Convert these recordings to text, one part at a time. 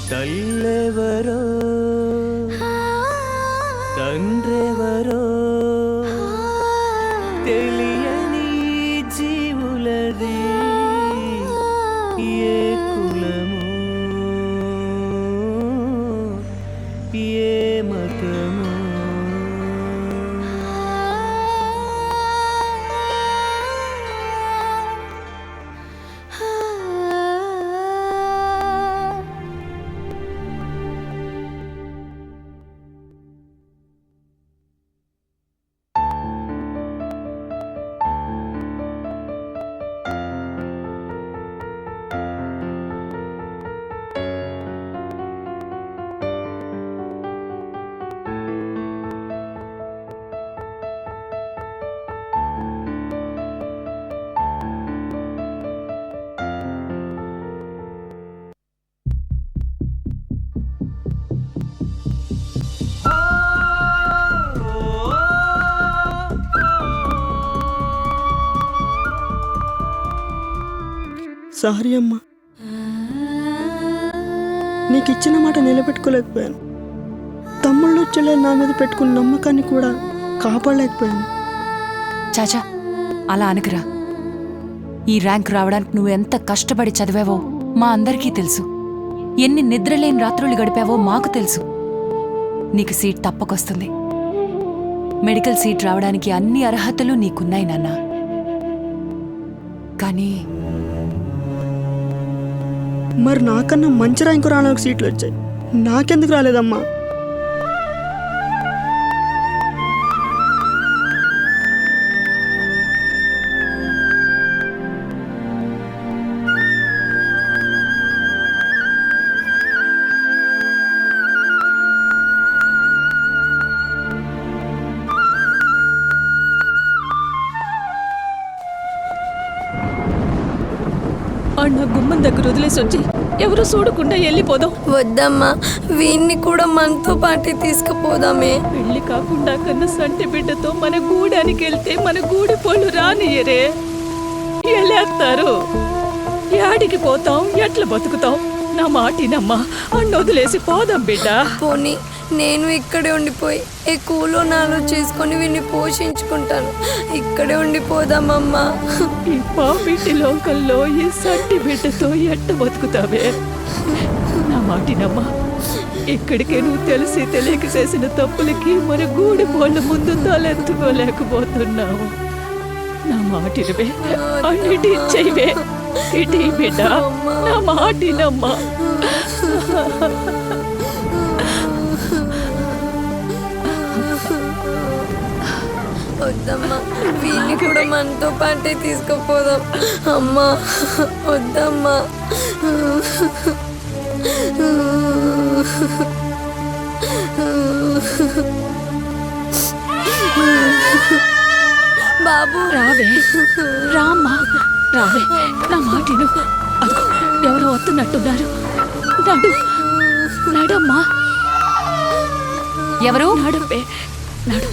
తల్లెవరో తండ్రెవరో తెలియని జీవులది ఏ కులము ఏ మతము. సారీ అమ్మా, నీకు ఇచ్చిన మాట నిలబెట్టుకోలేకపోయాను. తమ్ముళ్ళు చెల్లెలు నా మీద పెట్టుకున్న నమ్మకాన్ని కూడా కాపాడలేకపోయాను. చాచా, అలా అనకురా. ఈ ర్యాంక్ రావడానికి నువ్వు ఎంత కష్టపడి చదివావో మా అందరికీ తెలుసు. ఎన్ని నిద్రలేని రాత్రులు గడిపావో మాకు తెలుసు. నీకు సీట్ తప్పకొస్తుంది. మెడికల్ సీట్ రావడానికి అన్ని అర్హతలు నీకున్నాయి నాన్న. కానీ మరి నాకన్నా మంచి ర్యాంకు రానోళ్ళకి సీట్లు వచ్చాయి, నాకెందుకు రాలేదమ్మా? అన్న గుమ్మం దగ్గర వదిలేసి వచ్చి ఎవరు చూడకుండా వెళ్ళిపోదాం. వద్దమ్మా, వీణ్ణి కూడా మనతో పాటే తీసుకుపోదామే. పెళ్లి కాకుండా కన్నా సంటి బిడ్డతో మన గూడానికి వెళ్తే మన గూడి పోళ్ళు రానియరే. ఎలేస్తారు. యాడికి పోతాం, ఎట్లా బతుకుతాం? నా మాటినమ్మా, అన్న వదిలేసి పోదాం బిడ్డ. పోనీ నేను ఇక్కడే ఉండిపోయి ఏ కూలో నాలో చేసుకొని వీడిని పోషించుకుంటాను. ఇక్కడే ఉండిపోదామమ్మా. ఈ పాపిటి లోకల్లో ఈ సంటి బిడ్డతో ఎట్ట బతుకుతావే? నా మాటినమ్మా, ఇక్కడికే నువ్వు తెలిసి తెలియక చేసిన తప్పులకి మన గూడి పోళ్ళ ముందు తలెత్తుకోలేకపోతున్నావు. నా మాటినవే, అన్నిటి ఇచ్చేవే. ఇటీ బిడ్డ, నా మాటినమ్మా. వద్దమ్మా, వీణ్ణి కూడా మనతో పాటే తీసుకుపోదాం. అమ్మా వద్దమ్మా. బాబు రావే, రామ్మా, రావే. నా మాటిను. అదిగో ఎవరో వస్తున్నట్టున్నారు. నడు, నడమ్మా. ఎవరు? నడువే, నడు.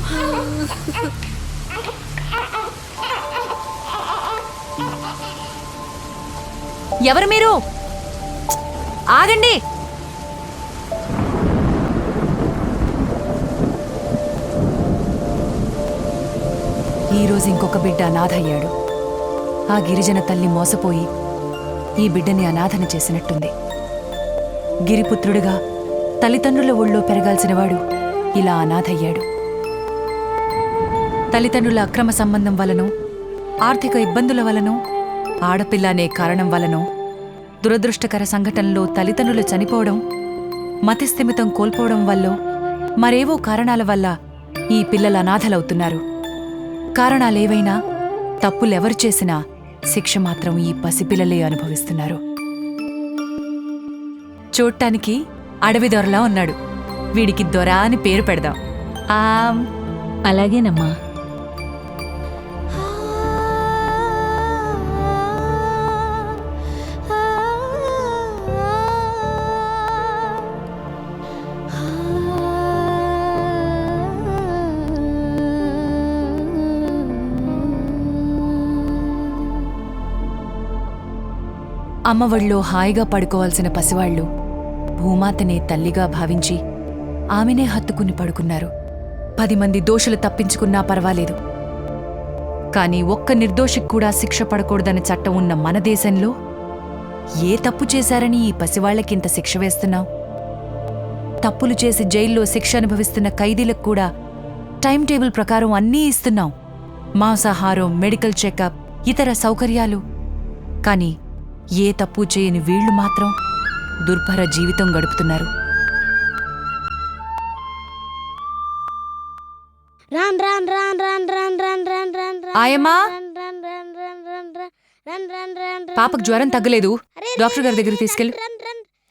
ఎవరు మీరు? ఆగండి. ఈరోజు ఇంకొక బిడ్డ అనాథయ్యాడు. ఆ గిరిజన తల్లి మోసపోయి ఈ బిడ్డని అనాథన చేసినట్టుంది. గిరిపుత్రుడిగా తల్లిదండ్రుల ఒళ్ళో పెరగాల్సినవాడు ఇలా అనాథయ్యాడు. తల్లిదండ్రుల అక్రమ సంబంధం వలనో, ఆర్థిక ఇబ్బందుల వలనో, ఆడపిల్ల అనే కారణం వలనో, దురదృష్టకర సంఘటనలో తల్లిదండ్రులు చనిపోవడం, మతిస్థిమితం కోల్పోవడం వల్ల, మరేవో కారణాల వల్ల ఈ పిల్లలు అనాథలవుతున్నారు. కారణాలేవైనా, తప్పులెవరు చేసినా శిక్ష మాత్రం ఈ పసిపిల్లలే అనుభవిస్తున్నారు. చూడటానికి అడవి దొరలా ఉన్నాడు. వీడికి దొర అని పేరు పెడదాం. అలాగేనమ్మా. అమ్మ ఒళ్ళో హాయిగా పడుకోవాల్సిన పసివాళ్లు భూమాతనే తల్లిగా భావించి ఆమెనే హత్తుకుని పడుకున్నారు. 10 మంది దోషులు తప్పించుకున్నా పర్వాలేదు, కాని ఒక్క నిర్దోషికి కూడా శిక్ష పడకూడదన్న చట్టం ఉన్న మన దేశంలో ఏ తప్పు చేశారని ఈ పసివాళ్లకింత శిక్ష వేస్తున్నావు? తప్పులు చేసి జైల్లో శిక్ష అనుభవిస్తున్న ఖైదీలకు కూడా టైం టేబుల్ ప్రకారం అన్నీ ఇస్తున్నాం, మాంసాహారం, మెడికల్ చెకప్, ఇతర సౌకర్యాలు. కాని ఏ తప్పు చేయని వీళ్లు మాత్రం దుర్భర జీవితం గడుపుతున్నారు. ఆయమ్మా, పాపకు జ్వరం తగ్గలేదు, డాక్టర్ గారి దగ్గర తీసుకెళ్ళు.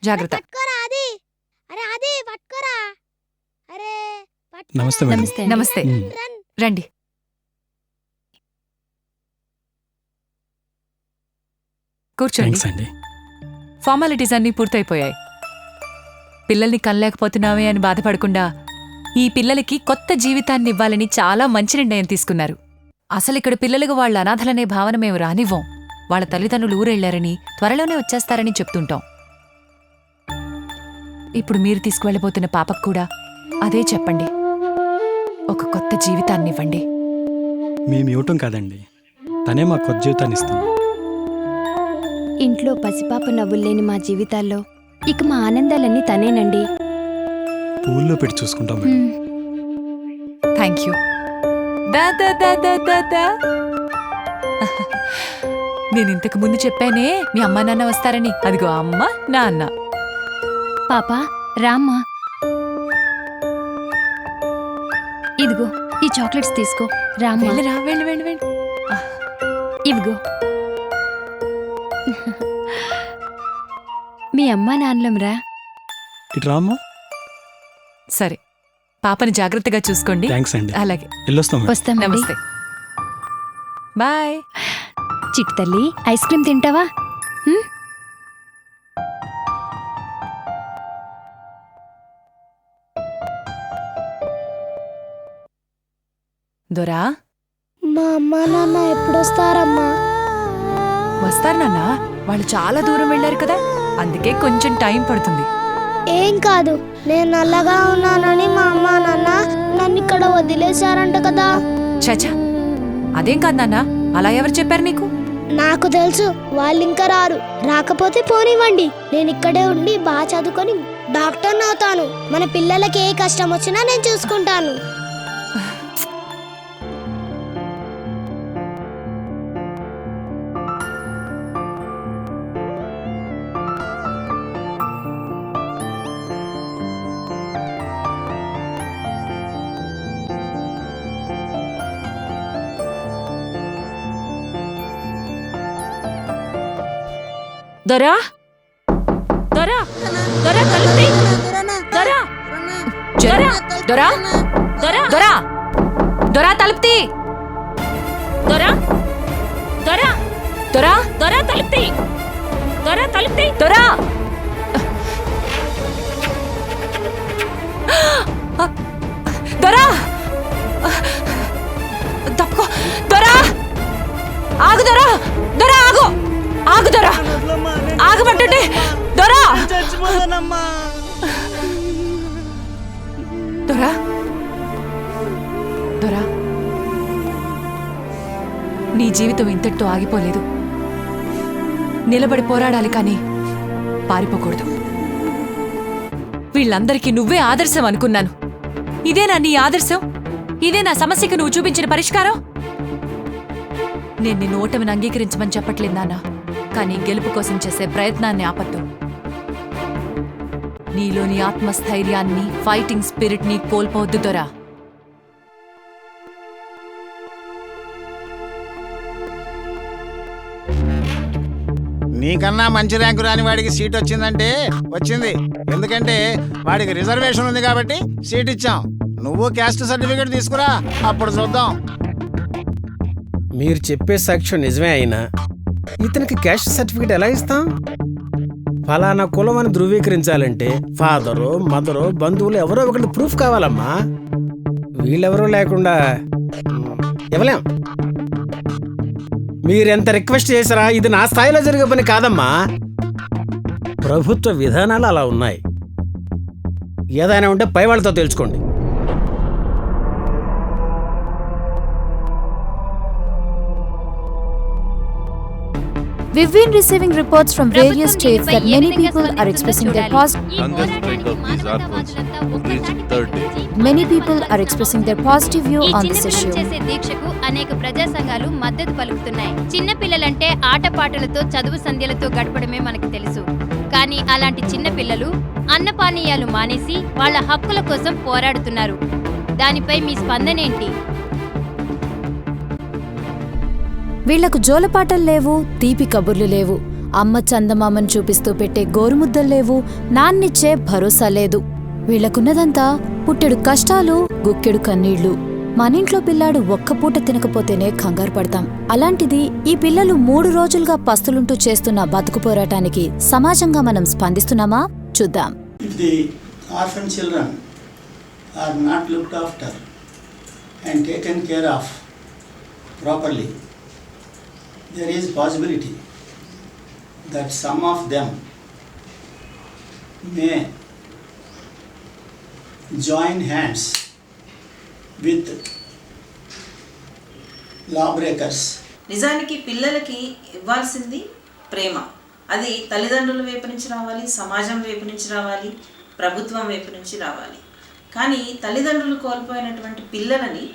జాగ్రత్త. నమస్తే మేడం. నమస్తే, రండి. కూర్చోండి. థాంక్స్ అండి. ఫార్మాలిటీస్ అన్నీ పూర్తయిపోయాయి. పిల్లల్ని కనలేకపోతున్నామే అని బాధపడకుండా ఈ పిల్లలకి కొత్త జీవితాన్ని ఇవ్వాలని చాలా మంచి నిర్ణయం తీసుకున్నారు. అసలిక్కడ పిల్లలకు వాళ్ళ అనాథలనే భావన మేము రానివ్వం. వాళ్ళ తల్లిదండ్రులు ఊరెళ్లారని, త్వరలోనే వచ్చేస్తారని చెప్తుంటాం. ఇప్పుడు మీరు తీసుకువెళ్ళబోతున్న పాపకు కూడా అదే చెప్పండి. ఒక కొత్త జీవితాన్నివ్వండి. మేము ఇవ్వటం కాదండి, తనే మా కొత్త జీవితాన్ని ఇస్తుంది. ఇంట్లో పసిపాప నవ్వుల్లేని మా జీవితాల్లో ఇక మా ఆనందాలన్నీ తనేనండి. పూల్లో పెట్టి చూసుకుంటాం మేడం. Thank you. దా దా దా దా దా దా. నేనింతకు ముందు చెప్పానే మీ అమ్మా నాన్న వస్తారని. అదిగో అమ్మ, నాన్న. పాపా రామ్మా, ఇదిగో ఈ చాక్లెట్స్ తీసుకో. రామ్మా, వెళ్ళిరా, వెళ్ళి వెళ్ళి వెళ్ళి. ఇవిగో. మీ అమ్మా నాన్నలంరా. ఇటు రామ్మా. సరే, పాపని జాగ్రత్తగా చూసుకోండి. థ్యాంక్స్ అండి. అలాగే, వెళ్ళొస్తాం మేడం. వస్తామండి. నమస్తే, బాయ్. చిట్టి తల్లి, ఐస్ క్రీమ్ తింటావా? దొరా, మా అమ్మ నాన్న ఎప్పుడొస్తారమ్మా? వస్తారు నాన్న. వాళ్ళు చాలా దూరం వెళ్ళారు కదా, అందుకే కొంచెం టైం పడుతుంది. ఏం కాదు, నేను నల్లగా ఉన్నానని మా అమ్మ నాన్న నన్ను ఇక్కడ వదిలేశారంట కదా. చచా, అదేం కాదు నాన్న. అలా ఎవరు చెప్పారు నీకు? నాకు తెలుసు, వాళ్ళు ఇంకా రారు. రాకపోతే పోనివ్వండి, నేను ఇక్కడే ఉండి బాగా చదువుకొని డాక్టర్ని అవుతాను. మన పిల్లలకి ఏ కష్టం వచ్చినా నేను చూసుకుంటాను. దొరా, దొరా, దొరా తలుపుతీ. దొరా, దొరా, దొరా, దొరా, దొరా, దొరా తలుపుతీ. దొరా, దొరా, దొరా, దొరా తలుపుతీ. దొరా తలుపుతీ. దొరా. దొరా, తప్పుకో. దొరా, ఆగు. దొరా, దొరా ఆగు. ఆగు దొరా, ఆగబట్టుంటే. దొరా, దొరా, దొరా, నీ జీవితం ఇంతటితో ఆగిపోలేదు. నిలబడి పోరాడాలి కానీ పారిపోకూడదు. వీళ్ళందరికీ నువ్వే ఆదర్శం అనుకున్నాను. ఇదేనా నీ ఆదర్శం? ఇదే నా సమస్యకు నువ్వు చూపించిన పరిష్కారం? నేను నిన్ను ఓటమిని అంగీకరించమని చెప్పట్లేదు నాన్న, కానీ గెలుపు కోసం చేసే ప్రయత్నాన్ని ఆపద్దు. నీలోని ఆత్మస్థైర్యాన్ని, ఫైటింగ్ స్పిరిట్ ని కోల్పోవద్దు దొరా. నీకన్నా మంచి ర్యాంకు రాని వాడికి సీట్ వచ్చిందంటే వచ్చింది. ఎందుకంటే వాడికి రిజర్వేషన్ ఉంది కాబట్టి సీట్ ఇచ్చాం. నువ్వు క్యాస్ట్ సర్టిఫికేట్ తీసుకురా, అప్పుడు చూద్దాం. మీరు చెప్పే సాక్ష్యం నిజమే అయినా ఇతనికి క్యాస్ట్ సర్టిఫికేట్ ఎలా ఇస్తాం? ఫలానా కులం అని ధృవీకరించాలంటే ఫాదరు, మదరు, బంధువులు ఎవరో ఒకటి ప్రూఫ్ కావాలమ్మా. వీళ్ళెవరూ లేకుండా ఇవ్వలేం. మీరెంత రిక్వెస్ట్ చేశారా, ఇది నా స్థాయిలో జరిగే పని కాదమ్మా. ప్రభుత్వ విధానాలు అలా ఉన్నాయి. ఏదైనా ఉంటే పై వాళ్ళతో తెలుసుకోండి. We've been receiving reports from various states that many people are expressing their positive view on this issue. దీక్షకు అనేక ప్రజా సంఘాలు మద్దతు పలుకుతున్నాయి. చిన్న పిల్లలంటే ఆటపాటలతో చదువు సంధ్యలతో గడపడమే మనకు తెలుసు. కానీ అలాంటి చిన్న పిల్లలు అన్నపానీయాలు మానేసి వాళ్ళ హక్కుల కోసం పోరాడుతున్నారు. దానిపై మీ స్పందనేంటి? వీళ్లకు జోలపాటలు లేవు, తీపి కబుర్లు లేవు, అమ్మ చందమామను చూపిస్తూ పెట్టే గోరుముద్దలు లేవు, నాన్నిచ్చే భరోసా లేదు. వీళ్లకున్నదంతా పుట్టెడు కష్టాలు, గుక్కెడు కన్నీళ్లు. మనింట్లో పిల్లాడు ఒక్క పూట తినకపోతేనే కంగారు పడతాం. అలాంటిది ఈ పిల్లలు 3 రోజులుగా పస్తులుంటూ చేస్తున్న బతుకు పోరాటానికి సమాజంగా మనం స్పందిస్తున్నామా? చూద్దాం. If the orphan children are not looked after and taken care of properly, there is possibility that some of them may join hands with lawbreakers. నిజానికి పిల్లలకి ఇవ్వాల్సింది ప్రేమ. అది తల్లిదండ్రుల వైపు నుంచి రావాలి, సమాజం వైపు నుంచి రావాలి, ప్రభుత్వం వైపు నుంచి రావాలి. కానీ తల్లిదండ్రులు కోల్పోయినటువంటి పిల్లలని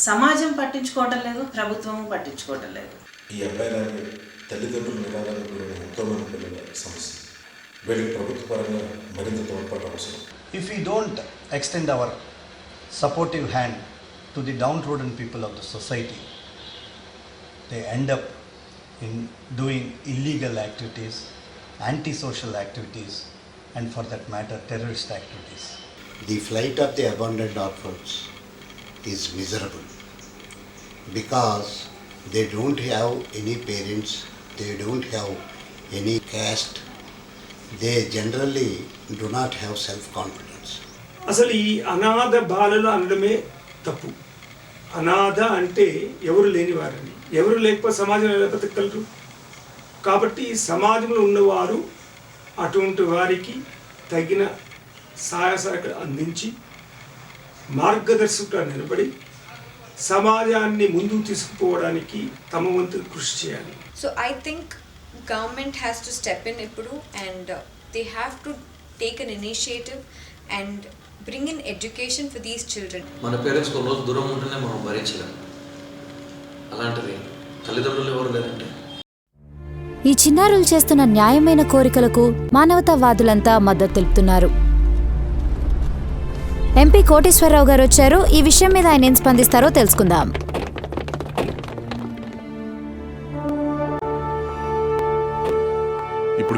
సమాజం పట్టించుకోవటం లేదు, ప్రభుత్వము పట్టించుకోవటం లేదు. ఈ అబ్బాయిలాగే తల్లిదండ్రులు నిరాదరణ గురైన ఎంతోమంది పిల్లల సమస్య. వీళ్ళకి ప్రభుత్వ పరంగా మరింత తోడ్పాటు అవసరం. If we don't extend our supportive hand to the downtrodden people of the society, they end up in doing illegal activities, antisocial activities, and for that matter, terrorist activities. The flight of the abandoned orphans is miserable because they don't have any parents, they don't have any caste, they generally do not have self-confidence. అసలు ఈ అనాథ బాలలు అనడమే తప్పు. అనాథ అంటే ఎవరు లేనివారని, ఎవరు లేకపోతే సమాజం ఎలా బతకగలరు? కాబట్టి సమాజంలో ఉన్నవారు అటువంటి వారికి తగిన సహాయ సహకారాలు అందించి మార్గదర్శకుగా నిలబడి సమాజాన్ని ముందుకు తీసుకుపోవడానికి తమ వంతు కృషి చేయాలి. So I think government has to step in ఇప్పుడు and they have to take an initiative and bring in education for these children. మన పేరెంట్స్ కొన్ని రోజులు దూరం ఉంటేనే మనం భరించలేం. అలాంటిది తల్లిదండ్రులు ఎవరు లేదంటే. ఈ చిన్నారులు చేస్తున్న న్యాయమైన కోరికలకు మానవతావాదులంతా మద్దతు తెలుపుతున్నారు. ఎంపీ కోటేశ్వరరావు గారు వచ్చారు. ఈ విషయం మీద ఆయన ఏం స్పందిస్తారో తెలుసుకుందాం.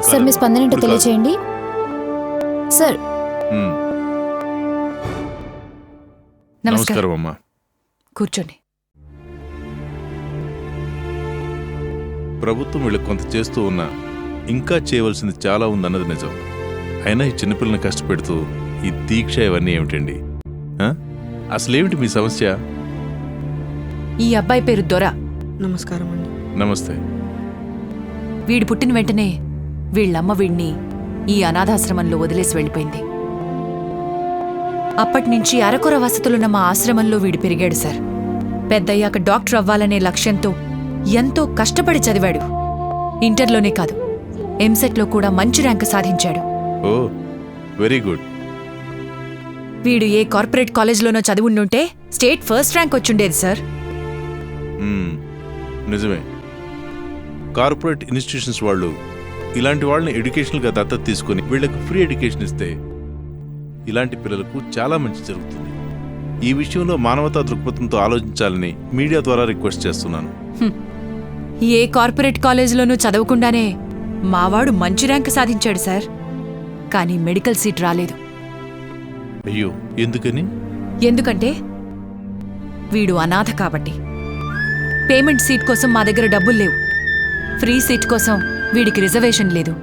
సార్, మీ స్పందన ఏంటో తెలియచేయండి. సార్. నమస్కారం అమ్మా. కూర్చోండి. ప్రభుత్వం వీళ్ళకి కొంత చేస్తూ ఉన్నా ఇంకా చేయవలసింది చాలా ఉందన్నది నిజం. అయినా ఈ చిన్నపిల్లని కష్టపెడుతూ ఈ దీక్ష ఇవన్నీ ఏమిటండి? అసలేమిటి మీ సమస్య? ఈ అబ్బాయి పేరు దొర. నమస్కారం అండి. నమస్తే. వీడు పుట్టిన వెంటనే వీళ్ళమ్మ వీడిని ఈ అనాథాశ్రమంలో వదిలేసి వెళ్ళిపోయింది. అప్పటినుంచి అరకొర వసతులున్న మా ఆశ్రమంలో వీడు పెరిగాడు సార్. పెద్దయ్యాక డాక్టర్ అవ్వాలనే లక్ష్యంతో ఎంతో కష్టపడి చదివాడు. ఇంటర్లోనే కాదు, ఎంసెట్లో కూడా మంచి ర్యాంకు సాధించాడు. Oh, very good. వీడు ఏ కార్పొరేట్ కాలేజ్లోనో చదివుండుంటే స్టేట్ ఫస్ట్ ర్యాంక్ వచ్చుండేది సార్. నిజమే. కార్పొరేట్ ఇన్స్టిట్యూషన్స్ వాళ్ళు ఇలాంటి వాళ్ళని ఎడ్యుకేషనల్గా దత్తత తీసుకుని వీళ్ళకు ఫ్రీ ఎడ్యుకేషన్ ఇస్తే ఇలాంటి పిల్లలకు చాలా మంచి జరుగుతుంది. ఈ విషయంలో మానవతా దృక్పథంతో ఆలోచించాలని మీడియా ద్వారా రిక్వెస్ట్ చేస్తున్నాను. ఏ కార్పొరేట్ కాలేజ్లోనూ చదవకుండానే మావాడు మంచి ర్యాంక్ సాధించాడు సార్. కానీ మెడికల్ సీట్ రాలేదు. అయ్యో, ఎందుకని? ఎందుకంటే వీడు అనాథ కాబట్టి. పేమెంట్ సీట్ కోసం మా దగ్గర డబ్బులు లేవు. ఫ్రీ సీట్ కోసం వీడికి రిజర్వేషన్ లేదు.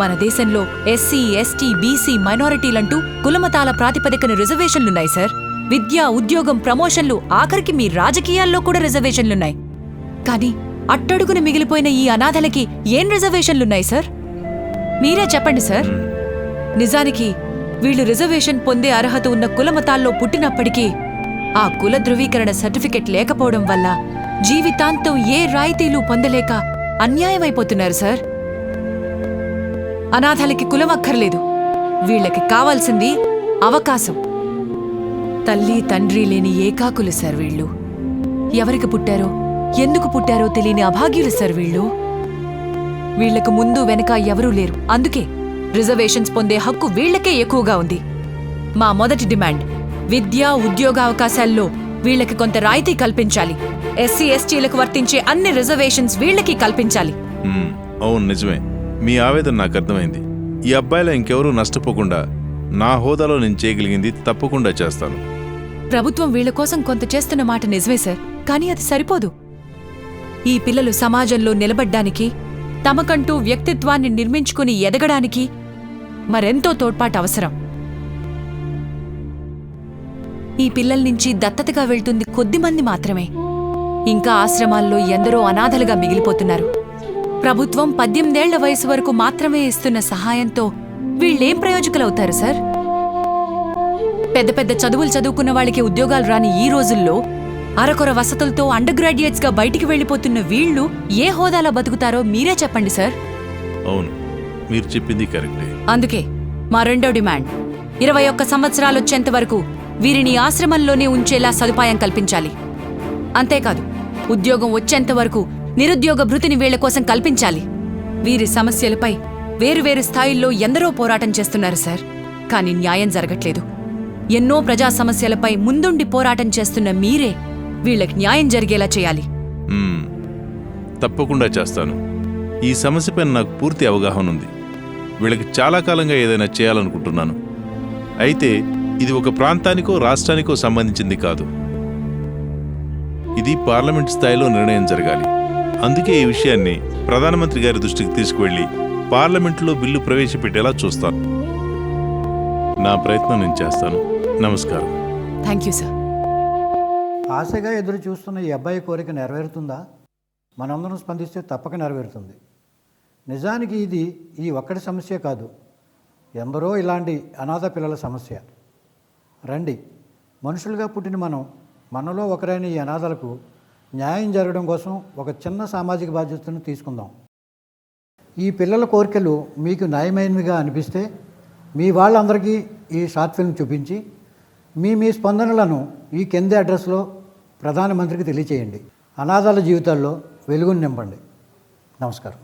మన దేశంలో ఎస్సీ, ఎస్టీ, బీసీ, మైనారిటీలంటూ కులమతాల ప్రాతిపదికన రిజర్వేషన్లున్నాయి సార్. విద్య, ఉద్యోగం, ప్రమోషన్లు, ఆఖరికి మీ రాజకీయాల్లో కూడా రిజర్వేషన్లున్నాయి. కానీ అట్టడుగున మిగిలిపోయిన ఈ అనాథలకి ఏం రిజర్వేషన్లున్నాయి సార్? మీరే చెప్పండి సార్. నిజానికి వీళ్ళు రిజర్వేషన్ పొందే అర్హత ఉన్న కులమతాల్లో పుట్టినప్పటికీ ఆ కుల ధృవీకరణ సర్టిఫికెట్ లేకపోవడం వల్ల జీవితాంతం ఏ రాయితీలు పొందలేక అన్యాయమైపోతున్నారు సార్. అనాథలకి కులం అక్కర్లేదు, వీళ్ళకి కావాల్సింది అవకాశం. తల్లి తండ్రి లేని ఏకాకులు సార్ వీళ్ళు. ఎవరికి పుట్టారో ఎందుకు పుట్టారో తెలియని అభాగ్యులు సార్ వీళ్ళు. వీళ్లకు ముందు వెనక ఎవరూ లేరు, అందుకే రిజర్వేషన్స్ పొందే హక్కు వీళ్లకే ఎక్కువగా ఉంది. మా మొదటి డిమాండ్ విద్యా ఉద్యోగావకాశాల్లో వీళ్లకి కొంత రాయితీ కల్పించాలి. ఎస్సీ ఎస్టీలకు వర్తించే అన్ని రిజర్వేషన్స్ వీళ్లకి కల్పించాలి. అవును, నిజమే. మీ ఆవేదన నాకు అర్థమైంది. ఈ అబ్బాయిలో ఇంకెవరూ నష్టపోకుండా నా హోదాలో నేను చేయగలిగింది తప్పకుండా చేస్తాను. ప్రభుత్వం వీళ్ల కోసం కొంత చేస్తున్న మాట నిజమే సార్, కానీ అది సరిపోదు. ఈ పిల్లలు సమాజంలో నిలబడ్డానికి, తమకంటూ వ్యక్తిత్వాన్ని నిర్మించుకుని ఎదగడానికి మరెంతో తోడ్పాటు అవసరం. ఈ పిల్లల నుంచి దత్తతగా వెళ్తుంది కొద్దిమంది మాత్రమే. ఇంకా ఆశ్రమాల్లో ఎందరో అనాథలుగా మిగిలిపోతున్నారు. ప్రభుత్వం 18 ఏళ్ల వయసు వరకు మాత్రమే ఇస్తున్న సహాయంతో వీళ్ళేం ప్రయోజకులవుతారు సార్? పెద్ద పెద్ద చదువులు చదువుకున్న వాళ్ళకి ఉద్యోగాలు రాని ఈ రోజుల్లో అరకొర వసతులతో అండర్ గ్రాడ్యుయేట్స్ గా బయటికి వెళ్లిపోతున్న వీళ్లు ఏ హోదాలో బతుకుతారో మీరే చెప్పండి సార్. అవును, మీరు చెప్పింది కరెక్టే. అందుకే మా రెండో డిమాండ్ 21 సంవత్సరాలొచ్చేంత వరకు వీరిని ఆశ్రమంలోనే ఉంచేలా సదుపాయం కల్పించాలి. అంతేకాదు, ఉద్యోగం వచ్చేంత వరకు నిరుద్యోగ భృతిని వీళ్ల కోసం కల్పించాలి. వీరి సమస్యలపై వేరువేరు స్థాయిల్లో ఎందరో పోరాటం చేస్తున్నారు సార్, కానీ న్యాయం జరగట్లేదు. ఎన్నో ప్రజా సమస్యలపై ముందుండి పోరాటం చేస్తున్న మీరే వీళ్లకి న్యాయం జరిగేలా చేయాలి. తప్పకుండా చేస్తాను. ఈ సమస్యపై నాకు పూర్తి అవగాహన ఉంది. వీళ్ళకి చాలా కాలంగా ఏదైనా చేయాలనుకుంటున్నాను. అయితే ఇది ఒక ప్రాంతానికో రాష్ట్రానికో సంబంధించింది కాదు. ఇది పార్లమెంట్ స్థాయిలో నిర్ణయం జరగాలి. అందుకే ఈ విషయాన్ని ప్రధానమంత్రి గారి దృష్టికి తీసుకువెళ్లి పార్లమెంటులో బిల్లు ప్రవేశపెట్టేలా చూస్తాను. నా ప్రయత్నం నేను చేస్తాను. నమస్కారం. Thank you sir. ఆశగా ఎదురు చూస్తున్న ఈ అబ్బాయి కోరిక నెరవేరుతుందా? మనందరం స్పందిస్తే తప్పక నెరవేరుతుంది. నిజానికి ఇది ఈ ఒక్కడి సమస్య కాదు, ఎందరో ఇలాంటి అనాథ పిల్లల సమస్య. రండి, మనుషులుగా పుట్టిన మనలో ఒకరైన ఈ అనాథలకు న్యాయం జరగడం కోసం ఒక చిన్న సామాజిక బాధ్యతను తీసుకుందాం. ఈ పిల్లల కోరికలు మీకు న్యాయమైనవిగా అనిపిస్తే మీ వాళ్ళందరికీ ఈ షార్ట్ ఫిల్మ్ చూపించి మీ స్పందనలను ఈ కింది అడ్రస్లో ప్రధానమంత్రికి తెలియచేయండి. అనాథాల జీవితాల్లో వెలుగును నింపండి. నమస్కారం.